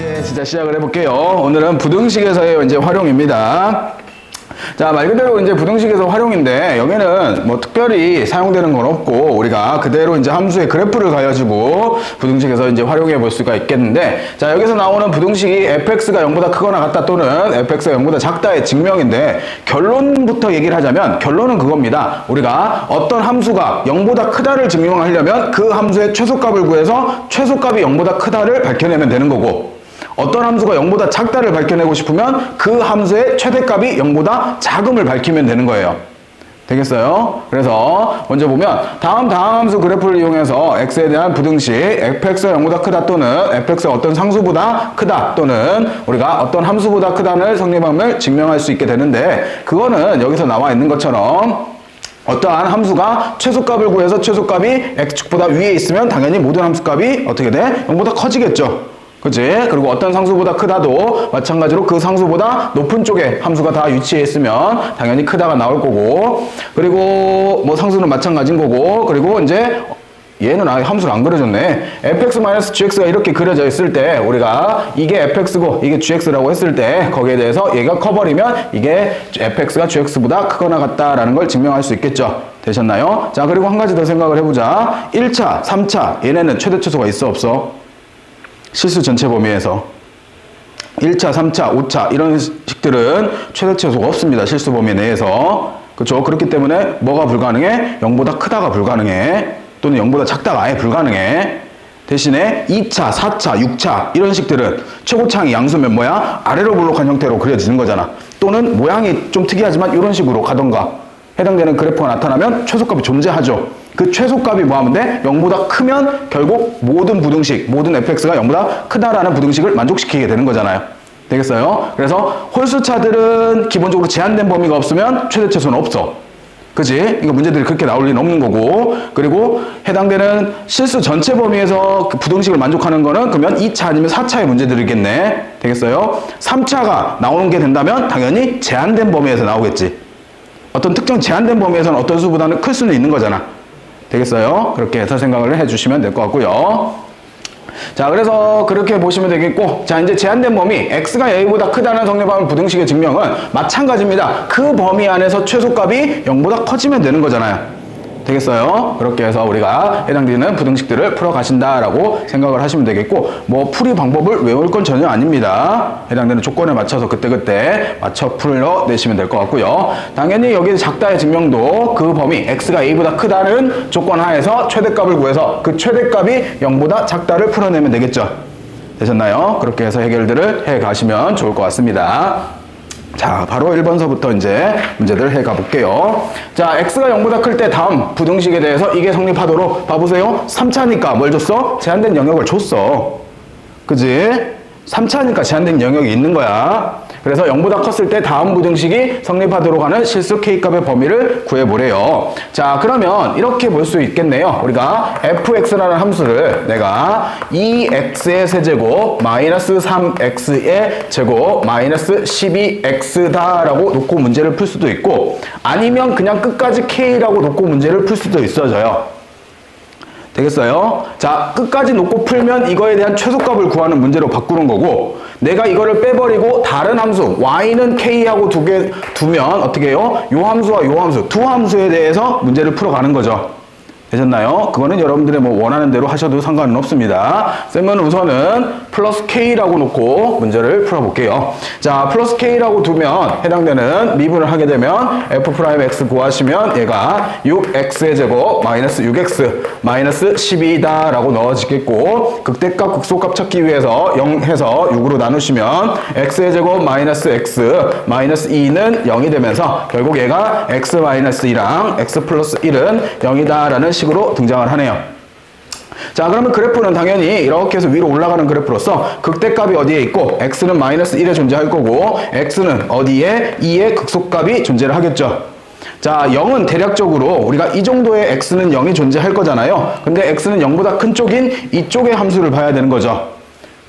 이제 진짜 시작을 해볼게요. 오늘은 부등식에서의 이제 활용입니다. 자, 말 그대로 이제 부등식에서 활용인데, 여기는 뭐 특별히 사용되는 건 없고, 우리가 그대로 이제 함수의 그래프를 가지고 부등식에서 이제 활용해 볼 수가 있겠는데, 자, 여기서 나오는 부등식이 fx가 0보다 크거나 같다 또는 fx가 0보다 작다의 증명인데, 결론부터 얘기를 하자면, 결론은 그겁니다. 우리가 어떤 함수가 0보다 크다를 증명하려면 그 함수의 최소값을 구해서 최소값이 0보다 크다를 밝혀내면 되는 거고, 어떤 함수가 0보다 작다를 밝혀내고 싶으면 그 함수의 최대값이 0보다 작음을 밝히면 되는 거예요. 되겠어요? 그래서 먼저 보면 다음 함수 그래프를 이용해서 x에 대한 부등식 fx가 0보다 크다 또는 fx가 어떤 상수보다 크다 또는 우리가 어떤 함수보다 크다는 성립함을 증명할 수 있게 되는데, 그거는 여기서 나와 있는 것처럼 어떠한 함수가 최소값을 구해서 최소값이 x축보다 위에 있으면 당연히 모든 함수값이 어떻게 돼? 0보다 커지겠죠. 그치? 그리고 어떤 상수보다 크다도 마찬가지로 그 상수보다 높은 쪽에 함수가 다 위치해 있으면 당연히 크다가 나올 거고, 그리고 뭐 상수는 마찬가지인 거고, 그리고 이제 얘는 아예 함수를 안 그려줬네. fx-gx가 이렇게 그려져 있을 때 우리가 이게 fx고 이게 gx라고 했을 때 거기에 대해서 얘가 커버리면 이게 fx가 gx보다 크거나 같다라는 걸 증명할 수 있겠죠. 되셨나요? 자, 그리고 한 가지 더 생각을 해보자. 1차, 3차 얘네는 최대 최소가 있어 없어? 실수 전체 범위에서 1차, 3차, 5차 이런 식들은 최대 최소가 없습니다. 실수 범위 내에서. 그렇죠? 그렇기 때문에 뭐가 불가능해? 0보다 크다가 불가능해. 또는 0보다 작다가 아예 불가능해. 대신에 2차, 4차, 6차 이런 식들은 최고차항이 양수면 뭐야? 아래로 볼록한 형태로 그려지는 거잖아. 또는 모양이 좀 특이하지만 이런 식으로 가던가 해당되는 그래프가 나타나면 최소값이 존재하죠. 그 최소값이 뭐 하면 돼? 0보다 크면 결국 모든 부등식, 모든 fx가 0보다 크다라는 부등식을 만족시키게 되는 거잖아요. 되겠어요? 그래서 홀수차들은 기본적으로 제한된 범위가 없으면 최대 최소는 없어. 그지? 이거 문제들이 그렇게 나올 리는 없는 거고, 그리고 해당되는 실수 전체 범위에서 그 부등식을 만족하는 거는 그러면 2차 아니면 4차의 문제들이겠네. 되겠어요? 3차가 나오는 게 된다면 당연히 제한된 범위에서 나오겠지. 어떤 특정 제한된 범위에서는 어떤 수보다는 클 수는 있는 거잖아. 되겠어요? 그렇게 해서 생각을 해주시면 될 것 같고요. 자, 그래서 그렇게 보시면 되겠고, 자, 이제 제한된 범위 x가 a보다 크다는 성립하는 부등식의 증명은 마찬가지입니다. 그 범위 안에서 최소값이 0보다 커지면 되는 거잖아요. 되겠어요? 그렇게 해서 우리가 해당되는 부등식들을 풀어가신다라고 생각을 하시면 되겠고, 뭐 풀이 방법을 외울 건 전혀 아닙니다. 해당되는 조건에 맞춰서 그때그때 맞춰 풀어내시면 될 것 같고요. 당연히 여기 작다의 증명도 그 범위 x가 a보다 크다는 조건 하에서 최대값을 구해서 그 최대값이 0보다 작다를 풀어내면 되겠죠. 되셨나요? 그렇게 해서 해결들을 해 가시면 좋을 것 같습니다. 자, 바로 1번서부터 이제 문제들 해 가볼게요. 자, x가 0보다 클 때 다음 부등식에 대해서 이게 성립하도록 봐보세요. 3차니까 뭘 줬어? 제한된 영역을 줬어. 그지? 3차니까 제한된 영역이 있는 거야. 그래서 0보다 컸을 때 다음 부등식이 성립하도록 하는 실수 k값의 범위를 구해보래요. 자, 그러면 이렇게 볼 수 있겠네요. 우리가 fx라는 함수를 내가 2x의 세제곱 마이너스 3x의 제곱 마이너스 12x다 라고 놓고 문제를 풀 수도 있고, 아니면 그냥 끝까지 k라고 놓고 문제를 풀 수도 있어져요. 되겠어요? 자, 끝까지 놓고 풀면 이거에 대한 최소값을 구하는 문제로 바꾸는 거고, 내가 이거를 빼버리고 다른 함수 y는 k하고 두면 어떻게 해요? 요 함수와 요 함수, 두 함수에 대해서 문제를 풀어가는 거죠. 되셨나요? 그거는 여러분들의 뭐 원하는 대로 하셔도 상관은 없습니다. 쌤은 우선은 플러스 K라고 놓고 문제를 풀어볼게요. 자, 플러스 K라고 두면 해당되는 미분을 하게 되면 F'X 구하시면 얘가 6X의 제곱 마이너스 6X 마이너스 12다 라고 넣어지겠고, 극대값 극소값 찾기 위해서 0 해서 6으로 나누시면 X의 제곱 마이너스 X 마이너스 2는 0이 되면서 결국 얘가 X 마이너스 2랑 X 플러스 1은 0이다 라는 식으로 등장을 하네요. 자, 그러면 그래프는 당연히 이렇게 해서 위로 올라가는 그래프로서 극대값이 어디에 있고 x는 마이너스 1에 존재할 거고 x는 어디에 2의 극소값이 존재를 하겠죠. 자, 0은 대략적으로 우리가 이 정도의 x는 0이 존재할 거잖아요. 근데 x는 0보다 큰 쪽인 이쪽의 함수를 봐야 되는 거죠.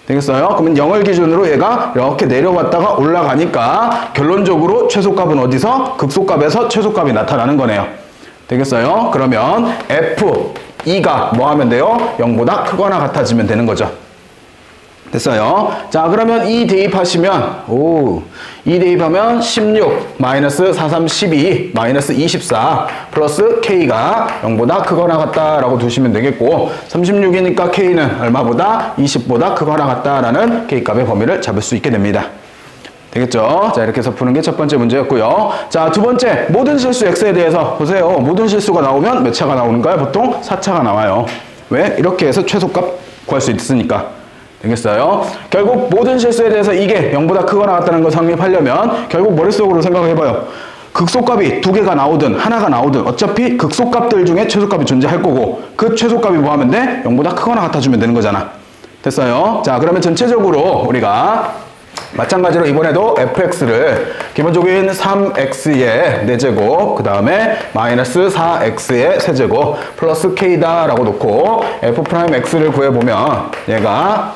되겠어요? 그러면 0을 기준으로 얘가 이렇게 내려왔다가 올라가니까 결론적으로 최소값은 어디서? 극소값에서 최소값이 나타나는 거네요. 되겠어요? 그러면 F2가 뭐 하면 돼요? 0보다 크거나 같아지면 되는 거죠. 됐어요. 자, 그러면 이 대입하시면, 2 대입하면 16, 마이너스 4, 3, 12, 마이너스 24, 플러스 K가 0보다 크거나 같다라고 두시면 되겠고, 36이니까 K는 얼마보다? 20보다 크거나 같다라는 K값의 범위를 잡을 수 있게 됩니다. 되겠죠? 자, 이렇게 해서 푸는 게 첫 번째 문제였고요. 자, 두 번째, 모든 실수 X에 대해서 보세요. 모든 실수가 나오면 몇 차가 나오는가요? 보통 4차가 나와요. 왜? 이렇게 해서 최소값 구할 수 있으니까. 되겠어요? 결국 모든 실수에 대해서 이게 0보다 크거나 같다는 걸 성립하려면 결국 머릿속으로 생각해봐요. 극소값이 두 개가 나오든 하나가 나오든 어차피 극소값들 중에 최소값이 존재할 거고 그 최소값이 뭐 하면 돼? 0보다 크거나 같아주면 되는 거잖아. 됐어요? 자, 그러면 전체적으로 우리가 마찬가지로 이번에도 fx를 기본적인 3x의 4제곱 그 다음에 마이너스 4x의 세제곱 플러스 k다 라고 놓고 f'x를 구해보면 얘가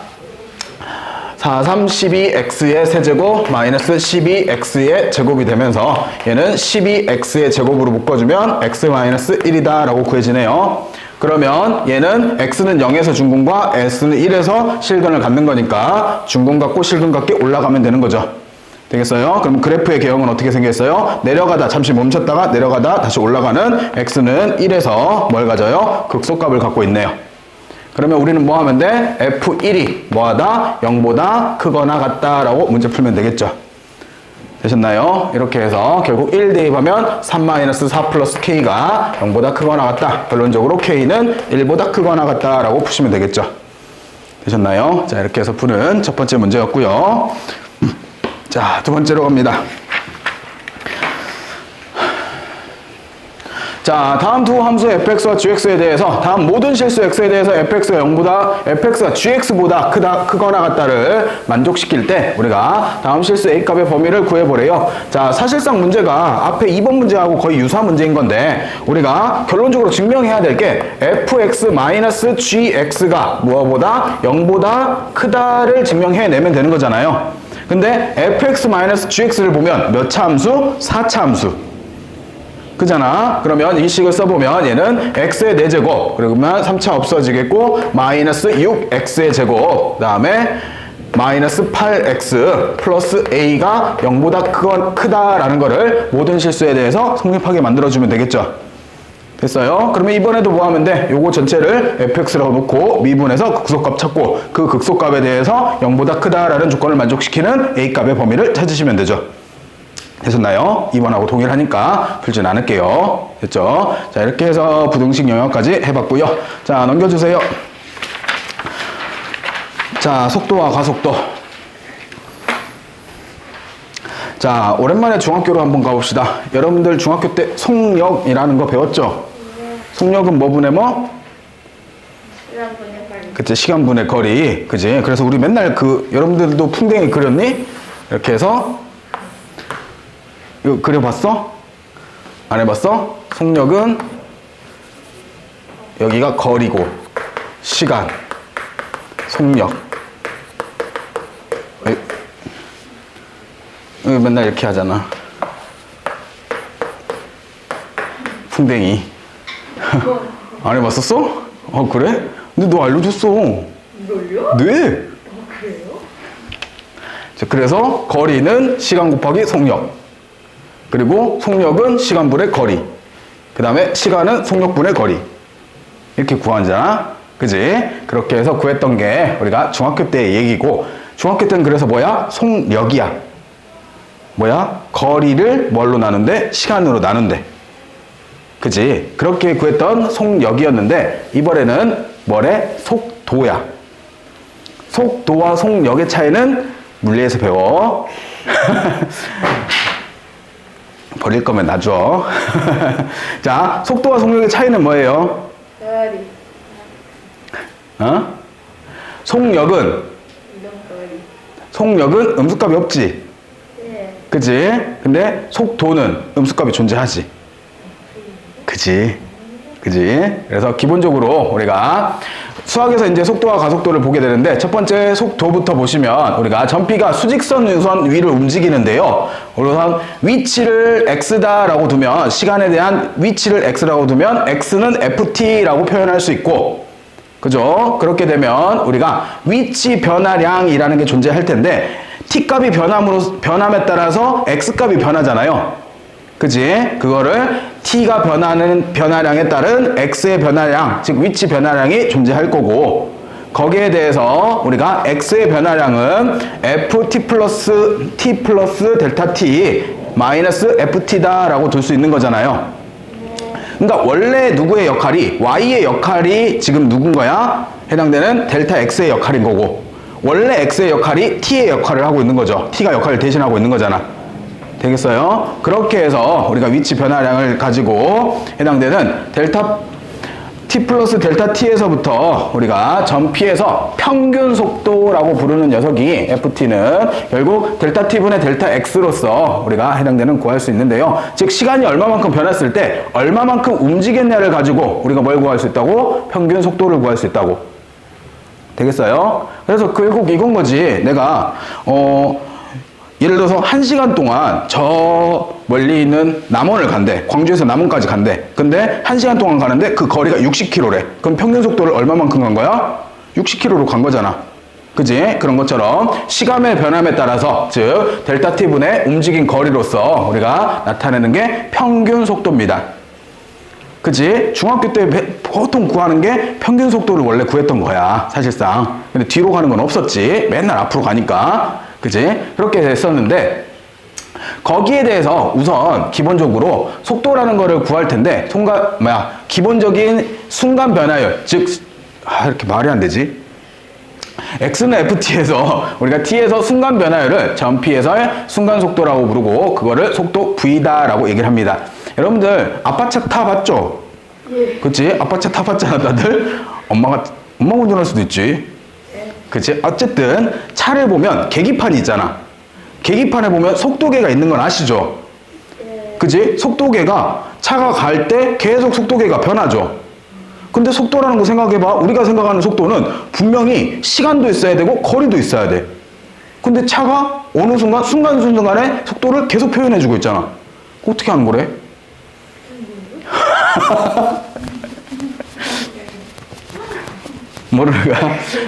4, 3, 12x의 세제곱 마이너스 12x의 제곱이 되면서 얘는 12x의 제곱으로 묶어주면 x 마이너스 1이다 라고 구해지네요. 그러면 얘는 x는 0에서 중근과 s는 1에서 실근을 갖는 거니까 중근 갖고 실근 갖게 올라가면 되는 거죠. 되겠어요? 그럼 그래프의 개형은 어떻게 생겼어요? 내려가다 잠시 멈췄다가 내려가다 다시 올라가는 x는 1에서 뭘 가져요? 극소값을 갖고 있네요. 그러면 우리는 뭐 하면 돼? f1이 뭐하다? 0보다 크거나 같다라고 문제 풀면 되겠죠. 되셨나요? 이렇게 해서 결국 1 대입하면 3-4 플러스 k가 0보다 크거나 같다. 결론적으로 k는 1보다 크거나 같다라고 푸시면 되겠죠. 되셨나요? 자, 이렇게 해서 푸는 첫 번째 문제였고요. 자, 두 번째로 갑니다. 자, 다음 두 함수 fx와 gx에 대해서 다음 모든 실수 x에 대해서 fx가 gx보다 크거나 같다를 만족시킬 때 우리가 다음 실수 a값의 범위를 구해보래요. 자, 사실상 문제가 앞에 2번 문제하고 거의 유사한 문제인 건데 우리가 결론적으로 증명해야 될 게 fx-gx가 무엇보다 0보다 크다를 증명해내면 되는 거잖아요. 근데 fx-gx를 보면 몇 차 함수? 4차 함수. 그잖아. 그러면 이 식을 써보면 얘는 x의 4제곱 그러면 3차 없어지겠고 마이너스 6x의 제곱 그 다음에 마이너스 8x 플러스 a가 0보다 크다라는 거를 모든 실수에 대해서 성립하게 만들어주면 되겠죠. 됐어요? 그러면 이번에도 뭐 하면 돼? 요거 전체를 fx라고 놓고 미분해서 극소값 찾고 그 극소값에 대해서 0보다 크다라는 조건을 만족시키는 a값의 범위를 찾으시면 되죠. 되셨나요? 2번하고 동일하니까 풀진 않을게요. 됐죠? 자, 이렇게 해서 부등식 영역까지 해봤고요. 자, 넘겨주세요. 자, 속도와 가속도. 자, 오랜만에 중학교로 한번 가봅시다. 여러분들 중학교 때 속력이라는 거 배웠죠? 속력은 뭐 분의 뭐? 시간분의 거리. 그치, 시간분의 거리. 그치? 그래서 우리 맨날 여러분들도 풍뎅이 그렸니? 이렇게 해서 이거 그려봤어? 안 해봤어? 속력은 여기가 거리고 시간 속력 여기 맨날 이렇게 하잖아. 풍뎅이 안 해봤었어? 그래? 근데 너 알려줬어. 이걸요? 네. 그래요? 자, 그래서 거리는 시간 곱하기 속력 그리고 속력은 시간분의 거리 그 다음에 시간은 속력분의 거리 이렇게 구하잖아. 그지? 그렇게 해서 구했던 게 우리가 중학교 때 얘기고 중학교 때는 그래서 뭐야? 속력이야. 뭐야? 거리를 뭘로 나눈대? 시간으로 나눈대. 그지? 그렇게 구했던 속력이었는데 이번에는 뭐래? 속도야. 속도와 속력의 차이는 물리에서 배워. 버릴 거면 놔줘. 자, 속도와 속력의 차이는 뭐예요? 거리. 속력은 이동 거리. 속력은 음수값이 없지. 네. 그치? 근데 속도는 음수값이 존재하지. 그치? 그치? 그래서 기본적으로 우리가 수학에서 이제 속도와 가속도를 보게 되는데 첫 번째 속도부터 보시면 우리가 전비가 수직선 우선 위를 움직이는데요. 우선 위치를 x다라고 두면 시간에 대한 위치를 x라고 두면 x는 ft라고 표현할 수 있고 그죠? 그렇게 되면 우리가 위치 변화량이라는 게 존재할 텐데 t 값이 변함에 따라서 x 값이 변하잖아요. 그지? 그거를 t가 변하는 변화량에 따른 x의 변화량, 즉 위치 변화량이 존재할 거고 거기에 대해서 우리가 x의 변화량은 ft 플러스 t 플러스 델타 t 마이너스 ft다 라고 둘 수 있는 거잖아요. 그러니까 원래 누구의 역할이 y의 역할이 지금 누군 거야? 해당되는 델타 x의 역할인 거고 원래 x의 역할이 t의 역할을 하고 있는 거죠. t가 역할을 대신하고 있는 거잖아. 되겠어요? 그렇게 해서 우리가 위치 변화량을 가지고 해당되는 델타 t 플러스 델타 t에서부터 우리가 점 p에서 평균 속도라고 부르는 녀석이 ft는 결국 델타 t분의 델타 x로서 우리가 해당되는 구할 수 있는데요. 즉 시간이 얼마만큼 변했을 때 얼마만큼 움직였냐를 가지고 우리가 뭘 구할 수 있다고? 평균 속도를 구할 수 있다고. 되겠어요? 그래서 결국 이건 거지. 내가 예를 들어서 1시간 동안 저 멀리 있는 남원을 간대. 광주에서 남원까지 간대. 근데 1시간 동안 가는데 그 거리가 60km래. 그럼 평균 속도를 얼마만큼 간 거야? 60km로 간 거잖아. 그지? 그런 것처럼 시간의 변함에 따라서 즉 델타 t분의 움직인 거리로서 우리가 나타내는 게 평균 속도입니다. 그지? 중학교 때 보통 구하는 게 평균 속도를 원래 구했던 거야. 사실상. 근데 뒤로 가는 건 없었지. 맨날 앞으로 가니까. 그지? 그렇게 됐었는데 거기에 대해서 우선 기본적으로 속도라는 거를 구할 텐데 기본적인 순간 변화율 즉 이렇게 말이 안 되지? x는 ft에서 우리가 t에서 순간 변화율을 점 p에서의 순간 속도라고 부르고 그거를 속도 v다 라고 얘기를 합니다. 여러분들 아빠 차 타봤죠? 예. 그치? 아빠 차 타봤잖아 다들? 엄마가 운전할 수도 있지. 그치? 어쨌든 차를 보면 계기판이 있잖아. 계기판에 보면 속도계가 있는 건 아시죠? 그치? 속도계가 차가 갈 때 계속 속도계가 변하죠. 근데 속도라는 거 생각해봐. 우리가 생각하는 속도는 분명히 시간도 있어야 되고 거리도 있어야 돼. 근데 차가 어느 순간 순간순간에 속도를 계속 표현해주고 있잖아. 어떻게 하는 거래? 모르가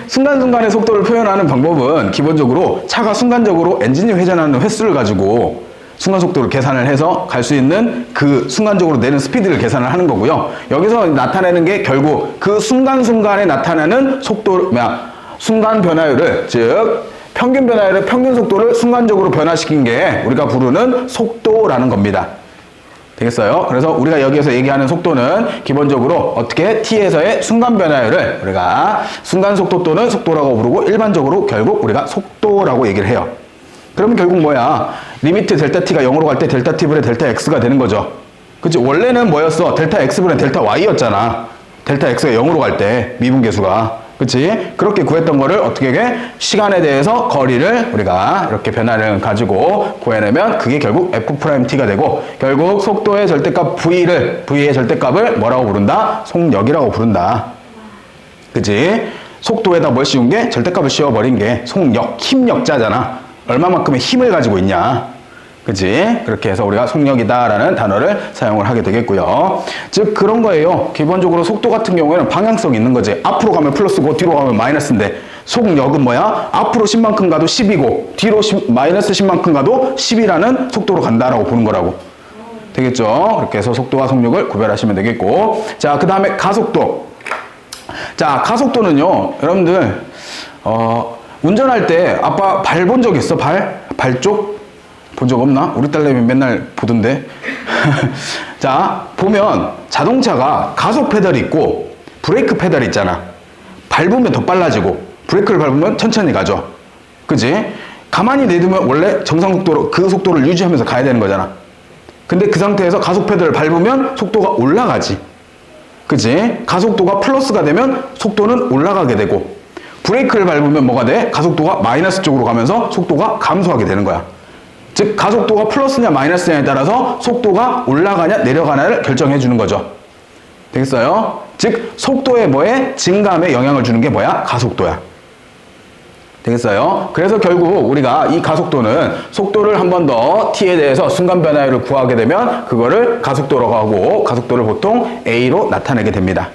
순간순간의 속도를 표현하는 방법은 기본적으로 차가 순간적으로 엔진이 회전하는 횟수를 가지고 순간 속도를 계산을 해서 갈 수 있는 그 순간적으로 내는 스피드를 계산을 하는 거고요. 여기서 나타내는 게 결국 그 순간순간에 나타나는 속도, 순간 변화율을, 즉 평균 변화율의 평균 속도를 순간적으로 변화시킨 게 우리가 부르는 속도라는 겁니다. 되겠어요? 그래서 우리가 여기에서 얘기하는 속도는 기본적으로 어떻게 t에서의 순간 변화율을 우리가 순간 속도 또는 속도라고 부르고 일반적으로 결국 우리가 속도라고 얘기를 해요. 그러면 결국 뭐야? 리미트 델타 t가 0으로 갈 때 델타 t분의 델타 x가 되는 거죠. 그치? 원래는 뭐였어? 델타 x분의 델타 y였잖아. 델타 x가 0으로 갈 때 미분계수가. 그치? 그렇게 구했던 거를 어떻게 해? 시간에 대해서 거리를 우리가 이렇게 변화를 가지고 구해내면 그게 결국 f't가 되고 결국 속도의 절대값 v의 절대값을 뭐라고 부른다? 속력이라고 부른다. 그치? 속도에다 뭘 씌운 게? 절대값을 씌워버린 게 속력, 힘력자잖아. 얼마만큼의 힘을 가지고 있냐. 그치? 그렇게 해서 우리가 속력이다라는 단어를 사용을 하게 되겠고요. 즉 그런 거예요. 기본적으로 속도 같은 경우에는 방향성이 있는 거지. 앞으로 가면 플러스고 뒤로 가면 마이너스인데 속력은 뭐야? 앞으로 10만큼 가도 10이고 뒤로 마이너스 10만큼 가도 10이라는 속도로 간다라고 보는 거라고. 되겠죠? 그렇게 해서 속도와 속력을 구별하시면 되겠고 자, 그 다음에 가속도. 자, 가속도는요. 여러분들 운전할 때 아빠 발 본 적 있어? 발 쪽? 본 적 없나? 우리 딸내미 맨날 보던데. 자, 보면 자동차가 가속 페달이 있고 브레이크 페달이 있잖아. 밟으면 더 빨라지고 브레이크를 밟으면 천천히 가죠. 그지? 가만히 내두면 원래 정상 속도로 그 속도를 유지하면서 가야 되는 거잖아. 근데 그 상태에서 가속 페달을 밟으면 속도가 올라가지. 그지? 가속도가 플러스가 되면 속도는 올라가게 되고 브레이크를 밟으면 뭐가 돼? 가속도가 마이너스 쪽으로 가면서 속도가 감소하게 되는 거야. 즉 가속도가 플러스냐 마이너스냐에 따라서 속도가 올라가냐 내려가냐를 결정해 주는 거죠. 되겠어요? 즉 속도의 뭐에? 증감에 영향을 주는 게 뭐야? 가속도야. 되겠어요? 그래서 결국 우리가 이 가속도는 속도를 한 번 더 t에 대해서 순간 변화율을 구하게 되면 그거를 가속도라고 하고 가속도를 보통 a로 나타내게 됩니다.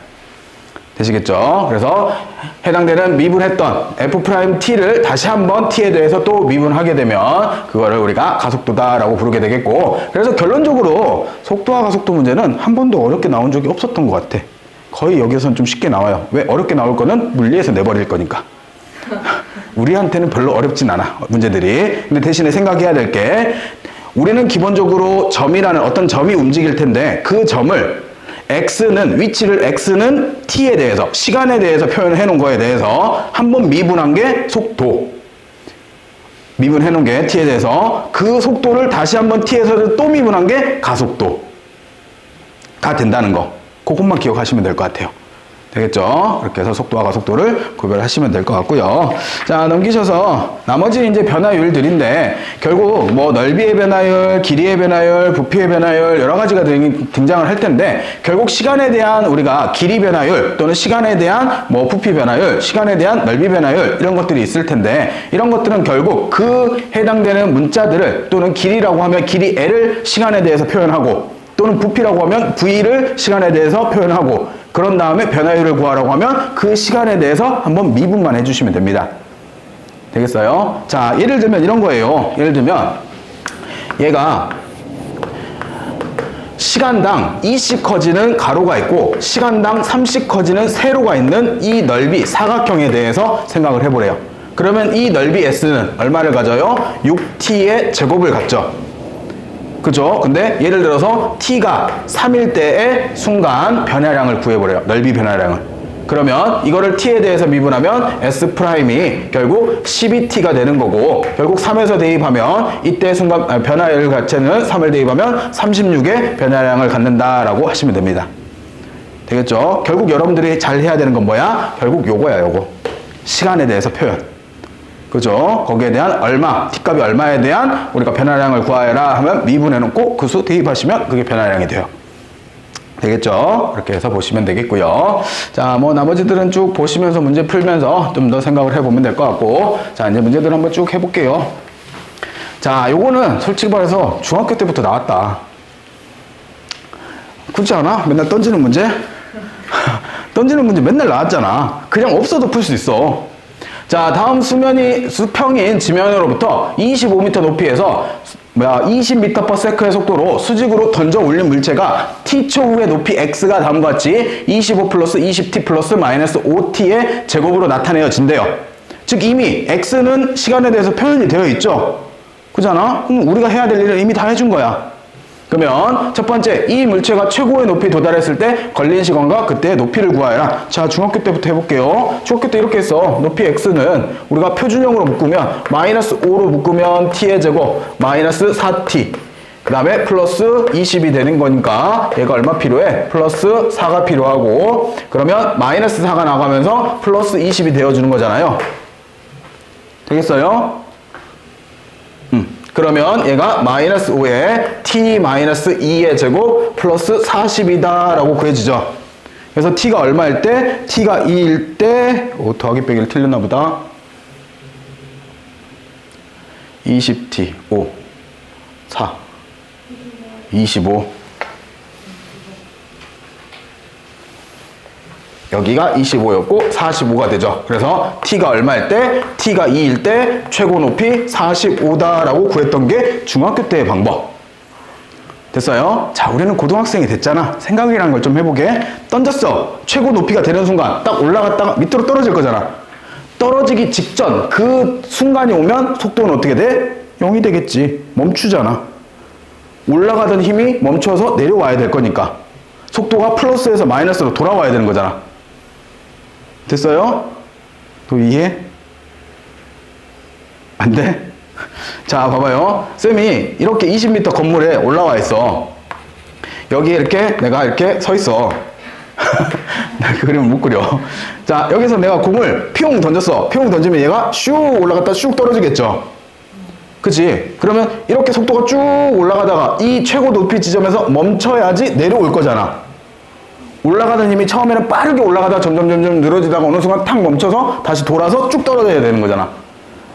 되시겠죠? 그래서 해당되는 미분했던 f't를 다시 한번 t에 대해서 또 미분하게 되면 그거를 우리가 가속도다라고 부르게 되겠고, 그래서 결론적으로 속도와 가속도 문제는 한 번도 어렵게 나온 적이 없었던 것 같아. 거의 여기서는 좀 쉽게 나와요. 왜? 어렵게 나올 거는 물리에서 내버릴 거니까. 우리한테는 별로 어렵진 않아, 문제들이. 근데 대신에 생각해야 될 게, 우리는 기본적으로 점이라는 어떤 점이 움직일 텐데 그 점을 위치를 x는 t에 대해서, 시간에 대해서 표현해 놓은 거에 대해서 한번 미분한 게 속도. 미분해 놓은 게 t에 대해서, 그 속도를 다시 한번 t에서 또 미분한 게 가속도가 된다는 거. 그것만 기억하시면 될 것 같아요. 되겠죠? 그렇게 해서 속도와 가속도를 구별하시면 될 것 같고요. 자, 넘기셔서 나머지 이제 변화율들인데, 결국 뭐 넓이의 변화율, 길이의 변화율, 부피의 변화율 여러 가지가 등장을 할 텐데, 결국 시간에 대한 우리가 길이 변화율 또는 시간에 대한 뭐 부피 변화율, 시간에 대한 넓이 변화율 이런 것들이 있을 텐데, 이런 것들은 결국 그 해당되는 문자들을, 또는 길이라고 하면 길이 L을 시간에 대해서 표현하고, 또는 부피라고 하면 V를 시간에 대해서 표현하고, 그런 다음에 변화율을 구하라고 하면 그 시간에 대해서 한번 미분만 해주시면 됩니다. 되겠어요? 자, 예를 들면 이런 거예요. 예를 들면 얘가 시간당 2씩 커지는 가로가 있고 시간당 3씩 커지는 세로가 있는 이 넓이 사각형에 대해서 생각을 해보래요. 그러면 이 넓이 S는 얼마를 가져요? 6t의 제곱을 갖죠. 그죠? 근데 예를 들어서 t가 3일 때의 순간 변화량을 구해보래요. 넓이 변화량을. 그러면 이거를 t에 대해서 미분하면 S'이 결국 12t가 되는 거고, 결국 3에서 대입하면 이때 순간 변화율 자체는 3을 대입하면 36의 변화량을 갖는다라고 하시면 됩니다. 되겠죠? 결국 여러분들이 잘 해야 되는 건 뭐야? 결국 요거야, 요거. 시간에 대해서 표현. 그죠? 거기에 대한 얼마, t값이 얼마에 대한 우리가 변화량을 구하여라 하면 미분해놓고 그 수 대입하시면 그게 변화량이 돼요. 되겠죠? 그렇게 해서 보시면 되겠고요. 자, 뭐 나머지들은 쭉 보시면서 문제 풀면서 좀 더 생각을 해보면 될 것 같고, 자, 이제 문제들 한번 쭉 해볼게요. 자, 요거는 솔직히 말해서 중학교 때부터 나왔다. 그렇지 않아? 맨날 던지는 문제? 던지는 문제 맨날 나왔잖아. 그냥 없어도 풀 수 있어. 자, 다음 수평인 지면으로부터 25m 높이에서 20m/s의 속도로 수직으로 던져 올린 물체가 t초 후의 높이 x가 다음과 같이 25 플러스 20t 플러스 마이너스 5t의 제곱으로 나타내어진대요. 즉 이미 x는 시간에 대해서 표현이 되어 있죠. 그잖아? 그럼 우리가 해야 될 일을 이미 다 해준 거야. 그러면 첫 번째, 이 물체가 최고의 높이에 도달했을 때 걸린 시간과 그때의 높이를 구하여라. 자, 중학교 때부터 해볼게요. 중학교 때 이렇게 했어. 높이 x는 우리가 표준형으로 묶으면 마이너스 5로 묶으면 t의 제곱 마이너스 4t, 그 다음에 플러스 20이 되는 거니까 얘가 얼마 필요해? 플러스 4가 필요하고, 그러면 마이너스 4가 나가면서 플러스 20이 되어주는 거잖아요. 되겠어요? 그러면 얘가 마이너스 5에 t 마이너스 2의 제곱 플러스 40이다 라고 구해지죠. 그래서 t가 얼마일 때? t가 2일 때, 더하기 빼기를 틀렸나 보다. 20t, 5, 4, 25. 여기가 25였고 45가 되죠. 그래서 t가 얼마일 때? t가 2일 때 최고 높이 45다라고 구했던 게 중학교 때의 방법. 됐어요? 자, 우리는 고등학생이 됐잖아. 생각이라는 걸 좀 해보게. 던졌어. 최고 높이가 되는 순간 딱 올라갔다가 밑으로 떨어질 거잖아. 떨어지기 직전 그 순간이 오면 속도는 어떻게 돼? 0이 되겠지. 멈추잖아. 올라가던 힘이 멈춰서 내려와야 될 거니까 속도가 플러스에서 마이너스로 돌아와야 되는 거잖아. 됐어요? 또 이해? 안 돼? 자, 봐봐요. 쌤이 이렇게 20m 건물에 올라와 있어. 여기에 이렇게 내가 이렇게 서 있어. 나 그 그림을 못 그려. 자, 여기서 내가 공을 퓨용 던졌어. 퓨용 던지면 얘가 슉 올라갔다 슉 떨어지겠죠. 그치? 그러면 이렇게 속도가 쭉 올라가다가 이 최고 높이 지점에서 멈춰야지 내려올 거잖아. 올라가던 힘이 처음에는 빠르게 올라가다가 점점 늘어지다가 어느 순간 탁 멈춰서 다시 돌아서 쭉 떨어져야 되는 거잖아.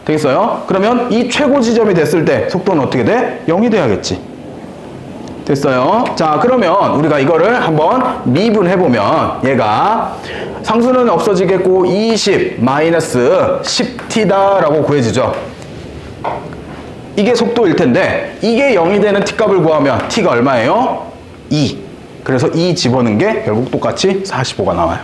되겠어요? 그러면 이 최고 지점이 됐을 때 속도는 어떻게 돼? 0이 돼야겠지. 됐어요. 자, 그러면 우리가 이거를 한번 미분해보면 얘가 상수는 없어지겠고 20 마이너스 10t다 라고 구해지죠. 이게 속도일 텐데 이게 0이 되는 t값을 구하면 t가 얼마예요? 2. 그래서 2 집어넣은 게 결국 똑같이 45가 나와요.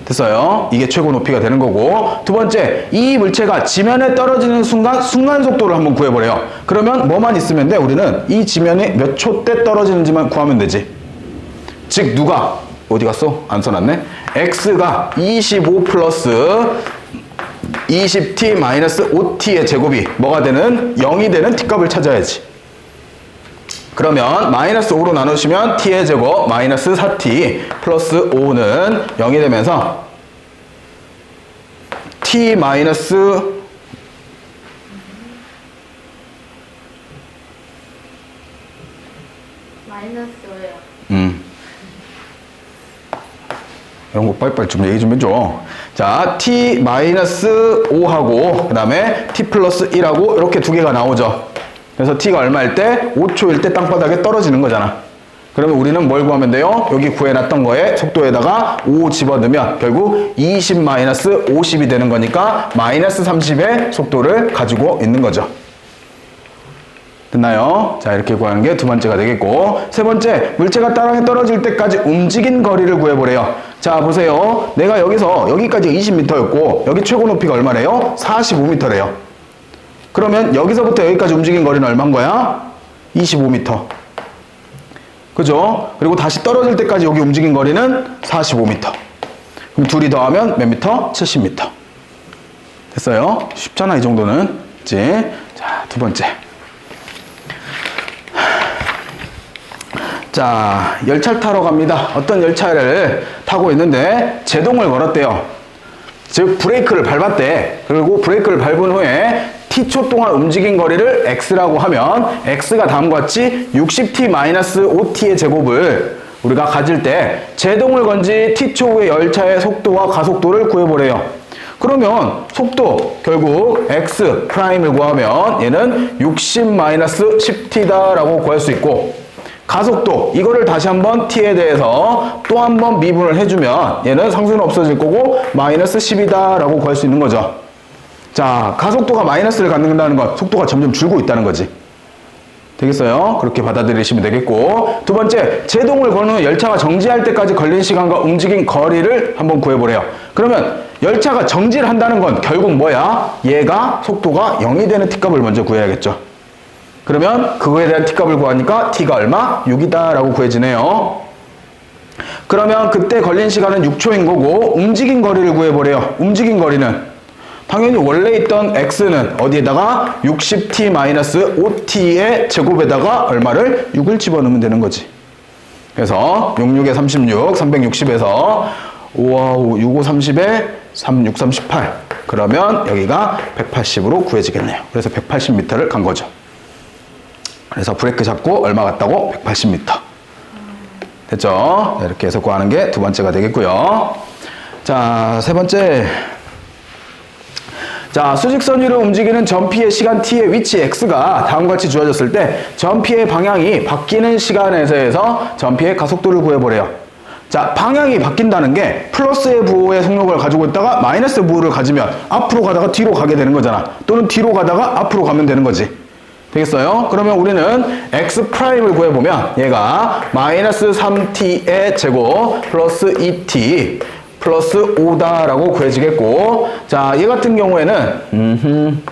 됐어요? 이게 최고 높이가 되는 거고, 두 번째, 이 물체가 지면에 떨어지는 순간 속도를 한번 구해보래요. 그러면 뭐만 있으면 돼? 우리는 이 지면에 몇 초 때 떨어지는지만 구하면 되지. 즉 누가 어디 갔어? 안 써놨네. x가 25 플러스 20t 마이너스 5t의 제곱이 뭐가 되는? 0이 되는 t값을 찾아야지. 그러면 마이너스 5로 나누시면 t의 제곱 마이너스 4t 플러스 5는 0이 되면서 t 마이너스 마이너스 5예요. 이런 거 빨리빨리 좀 얘기 좀 해줘. 자, t 마이너스 5하고 그 다음에 t 플러스 1하고 이렇게 두 개가 나오죠. 그래서 t가 얼마일 때? 5초일 때 땅바닥에 떨어지는 거잖아. 그러면 우리는 뭘 구하면 돼요? 여기 구해놨던 거에 속도에다가 5 집어넣으면 결국 20 마이너스 50이 되는 거니까 마이너스 30의 속도를 가지고 있는 거죠. 됐나요? 자, 이렇게 구하는 게 두 번째가 되겠고, 세 번째, 물체가 땅에 떨어질 때까지 움직인 거리를 구해보래요. 자, 보세요. 내가 여기서 여기까지 20m였고 여기 최고 높이가 얼마래요? 45m래요. 그러면 여기서부터 여기까지 움직인 거리는 얼마인 거야? 25m. 그죠? 그리고 다시 떨어질 때까지 여기 움직인 거리는 45m. 그럼 둘이 더하면 몇 미터? 70m. 됐어요? 쉽잖아, 이 정도는. 그치? 자, 두 번째. 자, 열차를 타러 갑니다. 어떤 열차를 타고 있는데 제동을 걸었대요. 즉 브레이크를 밟았대. 그리고 브레이크를 밟은 후에 t초 동안 움직인 거리를 x라고 하면 x가 다음과 같이 60t-5t의 제곱을 우리가 가질 때 제동을 건 지 t초 후의 열차의 속도와 가속도를 구해보래요. 그러면 속도 결국 x 프라임을 구하면 얘는 60-10t다 라고 구할 수 있고, 가속도 이거를 다시 한번 t에 대해서 또 한번 미분을 해주면 얘는 상수는 없어질 거고 마이너스 10이다 라고 구할 수 있는 거죠. 자, 가속도가 마이너스를 갖는다는 건 속도가 점점 줄고 있다는 거지. 되겠어요? 그렇게 받아들이시면 되겠고, 두 번째, 제동을 거는 열차가 정지할 때까지 걸린 시간과 움직인 거리를 한번 구해보래요. 그러면 열차가 정지를 한다는 건 결국 뭐야? 얘가 속도가 0이 되는 t값을 먼저 구해야겠죠. 그러면 그거에 대한 t값을 구하니까 t가 얼마? 6이다 라고 구해지네요. 그러면 그때 걸린 시간은 6초인 거고 움직인 거리를 구해보래요. 움직인 거리는 당연히 원래 있던 x는 어디에다가 60t-5t의 제곱에다가 얼마를? 6을 집어넣으면 되는 거지. 그래서 66에 36, 360에서 5, 6, 5, 30에 3, 6, 38. 그러면 여기가 180으로 구해지겠네요. 그래서 180m를 간 거죠. 그래서 브레이크 잡고 얼마 갔다고? 180m. 됐죠? 이렇게 해서 구하는 게 두 번째가 되겠고요. 자, 세 번째. 자, 수직선 위로 움직이는 전피의 시간 t의 위치 x가 다음과 같이 주어졌을 때 전피의 방향이 바뀌는 시간에서 해서 전피의 가속도를 구해보래요. 자, 방향이 바뀐다는 게 플러스의 부호의 속력을 가지고 있다가 마이너스 부호를 가지면 앞으로 가다가 뒤로 가게 되는 거잖아. 또는 뒤로 가다가 앞으로 가면 되는 거지. 되겠어요? 그러면 우리는 x 프라임을 구해보면 얘가 마이너스 3t의 제곱 플러스 2t 플러스 5다라고 구해지겠고, 자, 얘 같은 경우에는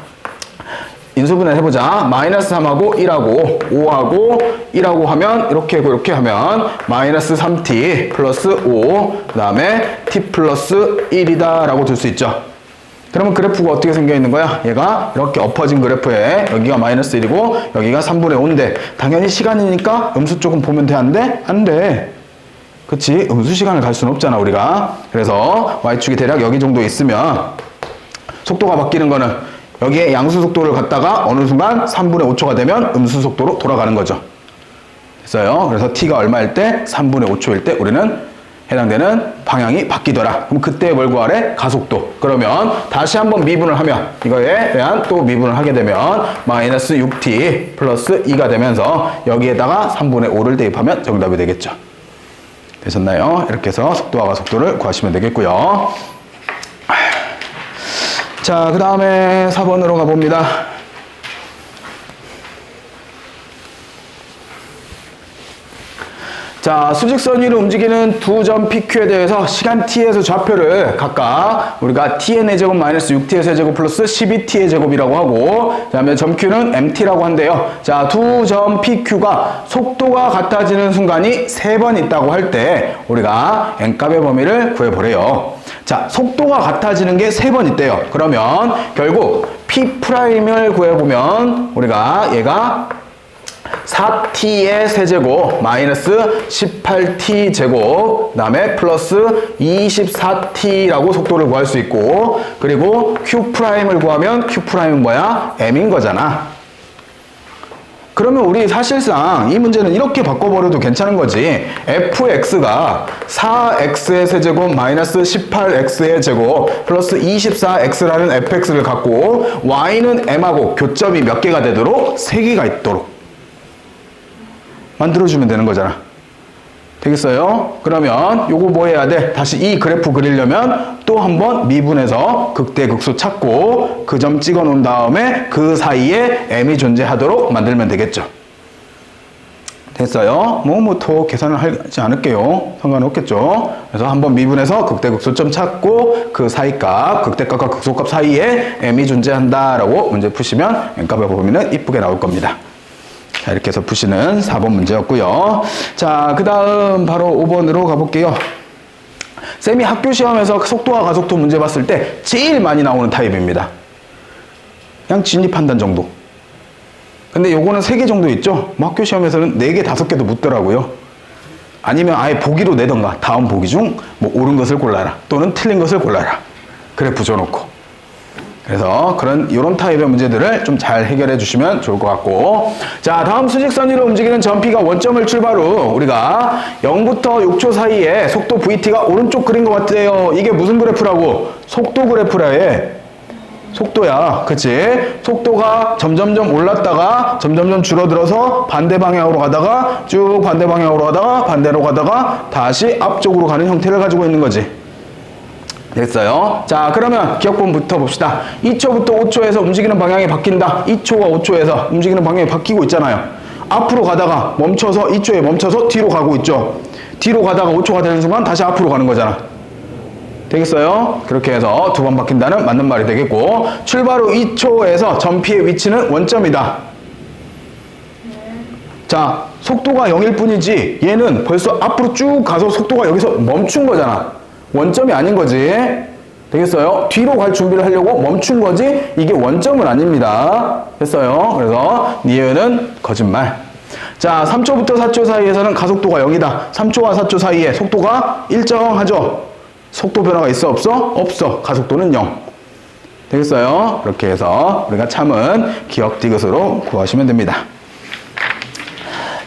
인수분해 해보자. 마이너스 3하고 1하고 5하고 1하고 하면 이렇게 하면 마이너스 3t 플러스 5 그 다음에 t 플러스 1이다 라고 둘 수 있죠. 그러면 그래프가 어떻게 생겨 있는 거야? 얘가 이렇게 엎어진 그래프에 여기가 마이너스 1이고 여기가 3분의 5인데 당연히 시간이니까 음수 조금 보면 돼? 안 돼? 안 돼. 그치? 음수 시간을 갈 수는 없잖아 우리가. 그래서 y축이 대략 여기 정도 있으면 속도가 바뀌는 거는 여기에 양수 속도를 갖다가 어느 순간 3분의 5초가 되면 음수 속도로 돌아가는 거죠. 됐어요? 그래서 t가 얼마일 때? 3분의 5초일 때 우리는 해당되는 방향이 바뀌더라. 그럼 그때 뭘 구하래? 가속도. 그러면 다시 한번 미분을 하면 이거에 대한 또 미분을 하게 되면 마이너스 6t 플러스 2가 되면서 여기에다가 3분의 5를 대입하면 정답이 되겠죠. 되셨나요? 이렇게 해서 속도와 가속도를 구하시면 되겠고요. 자, 그 다음에 4번으로 가봅니다. 자, 수직선 위로 움직이는 두 점 PQ에 대해서 시간 t에서 좌표를 각각 우리가 tn의 제곱 마이너스 6t의 세제곱 플러스 12t의 제곱이라고 하고, 그 다음에 점 Q는 mt라고 한대요. 자, 두 점 PQ가 속도가 같아지는 순간이 3번 있다고 할 때 우리가 n값의 범위를 구해보래요. 자, 속도가 같아지는 게 3번 있대요. 그러면 결국 P'을 구해보면 우리가 얘가 4t의 세제곱 마이너스 18t 제곱 그 다음에 플러스 24t라고 속도를 구할 수 있고, 그리고 Q'을 구하면 Q'은 뭐야? m인 거잖아. 그러면 우리 사실상 이 문제는 이렇게 바꿔버려도 괜찮은 거지. fx가 4x의 세제곱 마이너스 18x의 제곱 플러스 24x라는 fx를 갖고 y는 m하고 교점이 몇 개가 되도록 3개가 있도록 만들어주면 되는 거잖아. 되겠어요? 그러면 요거 뭐 해야 돼? 다시 이 그래프 그리려면 또 한번 미분해서 극대극소 찾고 그 점 찍어 놓은 다음에 그 사이에 m이 존재하도록 만들면 되겠죠. 됐어요? 더 계산을 하지 않을게요. 상관없겠죠. 그래서 한번 미분해서 극대극소점 찾고 그 사이값, 극대값과 극소값 사이에 m이 존재한다라고 문제 푸시면 n값의 범위는 이쁘게 나올 겁니다. 자, 이렇게 해서 푸시는 4번 문제였고요. 자, 그 다음 바로 5번으로 가볼게요. 쌤이 학교 시험에서 속도와 가속도 문제 봤을 때 제일 많이 나오는 타입입니다. 그냥 진입 판단 정도. 근데 요거는 3개 정도 있죠? 뭐 학교 시험에서는 4개, 5개도 묻더라고요. 아니면 아예 보기로 내던가. 다음 보기 중 뭐 옳은 것을 골라라. 또는 틀린 것을 골라라. 그래프 줘놓고. 그래서 이런 타입의 문제들을 좀 잘 해결해 주시면 좋을 것 같고, 자, 다음 수직선 위로 움직이는 점 P가 원점을 출발로 우리가 0부터 6초 사이에 속도 VT가 오른쪽 그린 것 같아요. 이게 무슨 그래프라고? 속도 그래프라 해. 속도야. 그치? 속도가 점점점 올랐다가 점점점 줄어들어서 반대 방향으로 가다가 쭉 반대 방향으로 가다가 반대로 가다가 다시 앞쪽으로 가는 형태를 가지고 있는 거지. 됐어요? 자, 그러면 기억본부터 봅시다. 2초부터 5초에서 움직이는 방향이 바뀐다. 2초와 5초에서 움직이는 방향이 바뀌고 있잖아요. 앞으로 가다가 멈춰서 2초에 멈춰서 뒤로 가고 있죠. 뒤로 가다가 5초가 되는 순간 다시 앞으로 가는 거잖아. 되겠어요? 그렇게 해서 2번 바뀐다는 맞는 말이 되겠고, 출발 후 2초에서 점 P의 위치는 원점이다. 자, 속도가 0일 뿐이지 얘는 벌써 앞으로 쭉 가서 속도가 여기서 멈춘 거잖아. 원점이 아닌 거지. 되겠어요? 뒤로 갈 준비를 하려고 멈춘 거지 이게 원점은 아닙니다. 됐어요? 그래서 니은은 거짓말. 자, 3초부터 4초 사이에서는 가속도가 0이다. 3초와 4초 사이에 속도가 일정하죠? 속도 변화가 있어 없어? 없어. 가속도는 0. 되겠어요? 그렇게 해서 우리가 참은 기억 디귿으로 구하시면 됩니다.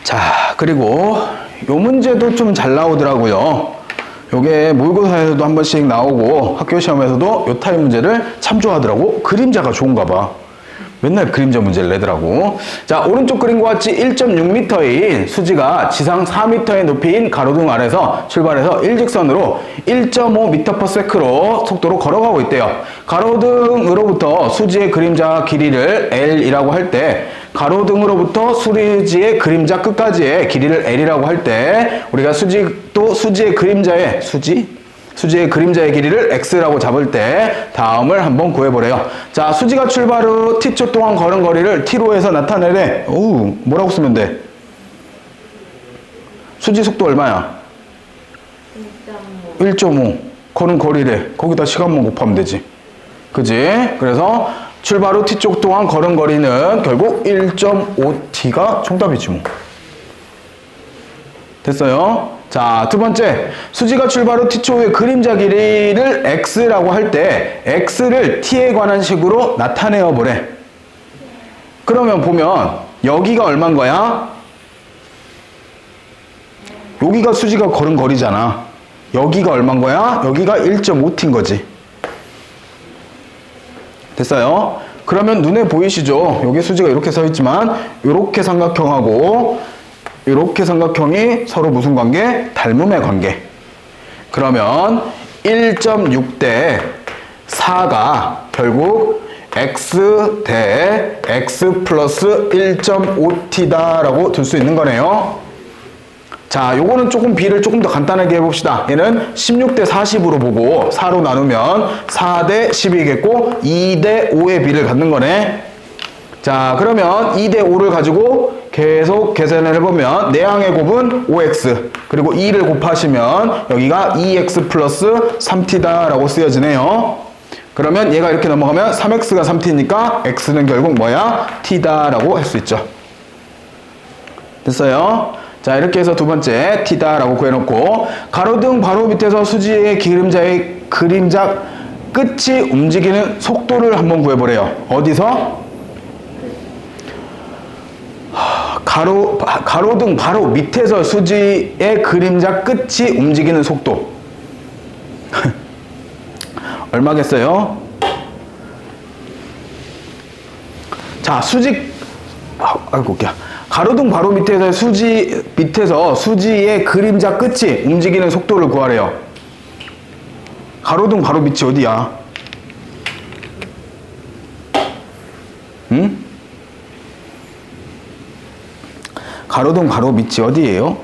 자, 그리고 요 문제도 좀 잘 나오더라고요. 요게 모의고사에서도 한 번씩 나오고 학교 시험에서도 요 타입 문제를 참 좋아하더라고. 그림자가 좋은가 봐. 맨날 그림자 문제를 내더라고. 자, 오른쪽 그림과 같이 1.6m인 수지가 지상 4m의 높이인 가로등 아래서 출발해서 일직선으로 1.5m/s로 속도로 걸어가고 있대요. 가로등으로부터 수지의 그림자 길이를 L이라고 할 때, 가로등으로부터 수지의 그림자 끝까지의 길이를 L이라고 할 때, 우리가 수지의 그림자의 수지의 그림자의 길이를 x라고 잡을 때 다음을 한번 구해보래요. 자, 수지가 출발 후 t초 동안 걸은 거리를 t로 해서 나타내래. 뭐라고 쓰면 돼? 수지 속도 얼마야? 1.5. 걸은 거리래. 거기다 시간만 곱하면 되지. 그지? 그래서 출발 후 t초 동안 걸은 거리는 결국 1.5t가 정답이지 뭐. 됐어요? 자, 두 번째, 수지가 출발 후 t초 후의 그림자 길이를 x라고 할 때 x를 t에 관한 식으로 나타내어 보래. 그러면 보면 여기가 얼마인 거야? 여기가 수지가 걸은 거리잖아. 여기가 얼마인 거야? 여기가 1.5t인 거지. 됐어요? 그러면 눈에 보이시죠? 여기 수지가 이렇게 서 있지만 이렇게 삼각형하고 이렇게 삼각형이 서로 무슨 관계? 닮음의 관계. 그러면 1.6 대 4가 결국 x 대 x 플러스 1.5t다 라고 둘 수 있는 거네요. 자, 요거는 조금 비를 조금 더 간단하게 해봅시다. 얘는 16 대 40으로 보고 4로 나누면 4 대 10이겠고 2 대 5의 비를 갖는 거네. 자, 그러면 2 대 5를 가지고 계속 계산을 해보면 내항의 곱은 5x 그리고 2를 곱하시면 여기가 2x 플러스 3t다 라고 쓰여지네요. 그러면 얘가 이렇게 넘어가면 3x가 3t니까 x는 결국 뭐야? t다 라고 할 수 있죠. 됐어요? 자, 이렇게 해서 두 번째 t다 라고 구해놓고 가로등 바로 밑에서 수지의 그림자의 그림자 끝이 움직이는 속도를 한번 구해보래요. 어디서? 가로등 바로 밑에서 수지의 그림자 끝이 움직이는 속도. 얼마겠어요? 자, 아이고, 야. 가로등 바로 밑에서 수지의 그림자 끝이 움직이는 속도를 구하래요. 가로등 바로 밑이 어디야? 응? 가로등 바로 밑이 어디예요?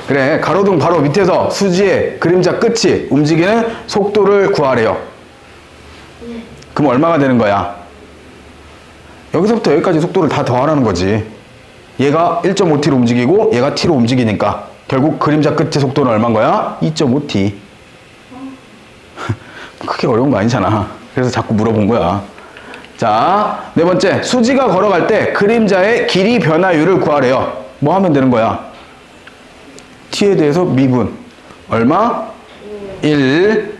그래, 가로등 바로 밑에서 수지의 그림자 끝이 움직이는 속도를 구하래요. 그럼 얼마가 되는 거야? 여기서부터 여기까지 속도를 다 더하라는 거지. 얘가 1.5t로 움직이고 얘가 t로 움직이니까 결국 그림자 끝의 속도는 얼마인 거야? 2.5t. 크게 어려운 거 아니잖아. 그래서 자꾸 물어본 거야. 자, 네 번째, 수지가 걸어갈 때 그림자의 길이 변화율을 구하래요. 뭐 하면 되는 거야? t에 대해서 미분. 얼마? 1.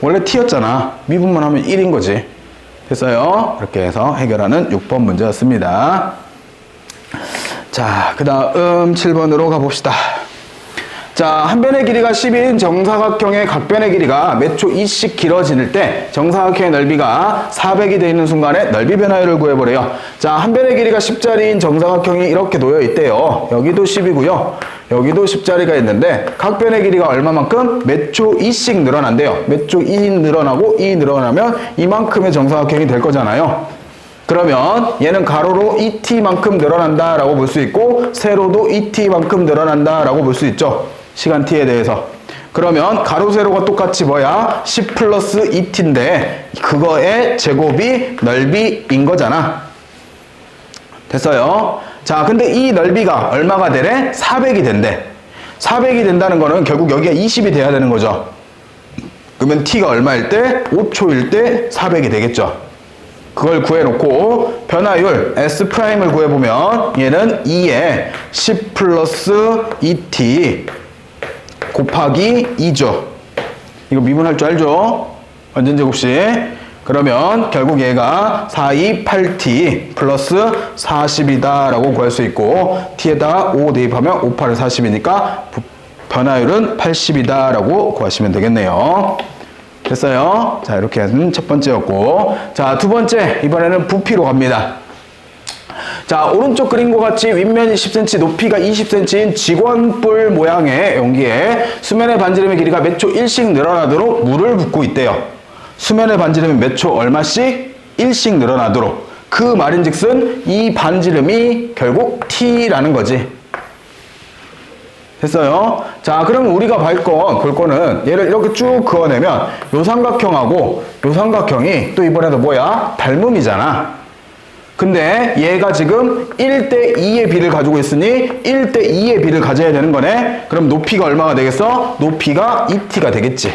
원래 t였잖아. 미분만 하면 1인 거지. 됐어요? 이렇게 해서 해결하는 6번 문제였습니다. 자, 그 다음 7번으로 가봅시다. 자, 한 변의 길이가 10인 정사각형의 각 변의 길이가 몇 초 2씩 길어질 때 정사각형의 넓이가 400이 되어 있는 순간에 넓이 변화율을 구해보래요. 자, 한 변의 길이가 10짜리인 정사각형이 이렇게 놓여 있대요. 여기도 10이고요. 여기도 10짜리가 있는데 각 변의 길이가 얼마만큼? 몇 초 2씩 늘어난대요. 몇 초 2 늘어나고 2 늘어나면 이만큼의 정사각형이 될 거잖아요. 그러면 얘는 가로로 2t만큼 늘어난다 라고 볼 수 있고 세로도 2t만큼 늘어난다 라고 볼 수 있죠. 시간 t에 대해서. 그러면 가로 세로가 똑같이 뭐야? 10 플러스 2t인데 그거의 제곱이 넓이인 거잖아. 됐어요? 자, 근데 이 넓이가 얼마가 되래? 400이 된대. 400이 된다는 거는 결국 여기가 20이 돼야 되는 거죠. 그러면 t가 얼마일 때? 5초일 때 400이 되겠죠. 그걸 구해놓고 변화율 S'을 구해보면 얘는 2에 10 플러스 2t 곱하기 2죠. 이거 미분할 줄 알죠? 완전 제곱식. 그러면 결국 얘가 4, 2, 8t 플러스 40이다 라고 구할 수 있고 t에다가 5 대입하면 5, 8을 40이니까 변화율은 80이다 라고 구하시면 되겠네요. 됐어요? 자, 이렇게 하는 첫 번째였고, 자, 두 번째, 이번에는 부피로 갑니다. 자, 오른쪽 그림과 같이 윗면이 10cm, 높이가 20cm인 직원뿔 모양의 용기에 수면의 반지름의 길이가 몇 초 1씩 늘어나도록 물을 붓고 있대요. 수면의 반지름이 몇 초 얼마씩? 1씩 늘어나도록. 그 말인즉슨 이 반지름이 결국 t라는 거지. 됐어요? 자, 그럼 우리가 볼 거는 얘를 이렇게 쭉 그어내면 요 삼각형하고 요 삼각형이 또 이번에도 뭐야? 닮음이잖아. 근데 얘가 지금 1대 2의 비를 가지고 있으니 1대 2의 비를 가져야 되는 거네. 그럼 높이가 얼마가 되겠어? 높이가 2t가 되겠지.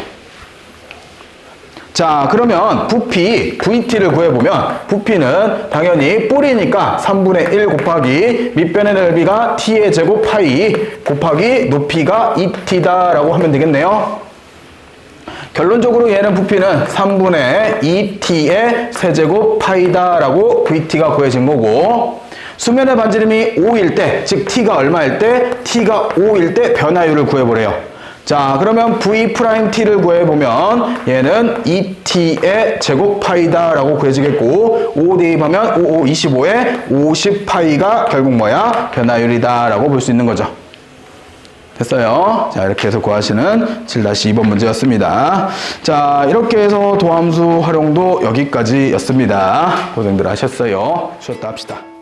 자, 그러면 부피, VT를 구해보면 부피는 당연히 뿔이니까 3분의 1 곱하기 밑변의 넓이가 t의 제곱 파이 곱하기 높이가 2t다 라고 하면 되겠네요. 결론적으로 얘는 부피는 3분의 2t의 세제곱 파이다 라고 VT가 구해진 거고, 수면의 반지름이 5일 때, 즉 t가 얼마일 때? t가 5일 때 변화율을 구해보래요. 자, 그러면 v't를 구해보면 얘는 2t의 제곱 파이다라고 구해지겠고 5 대입하면 25에 50파이가 결국 뭐야? 변화율이다라고 볼 수 있는 거죠. 됐어요. 자, 이렇게 해서 구하시는 7-2번 문제였습니다. 자, 이렇게 해서 도함수 활용도 여기까지였습니다. 고생들 하셨어요. 쉬었다 합시다.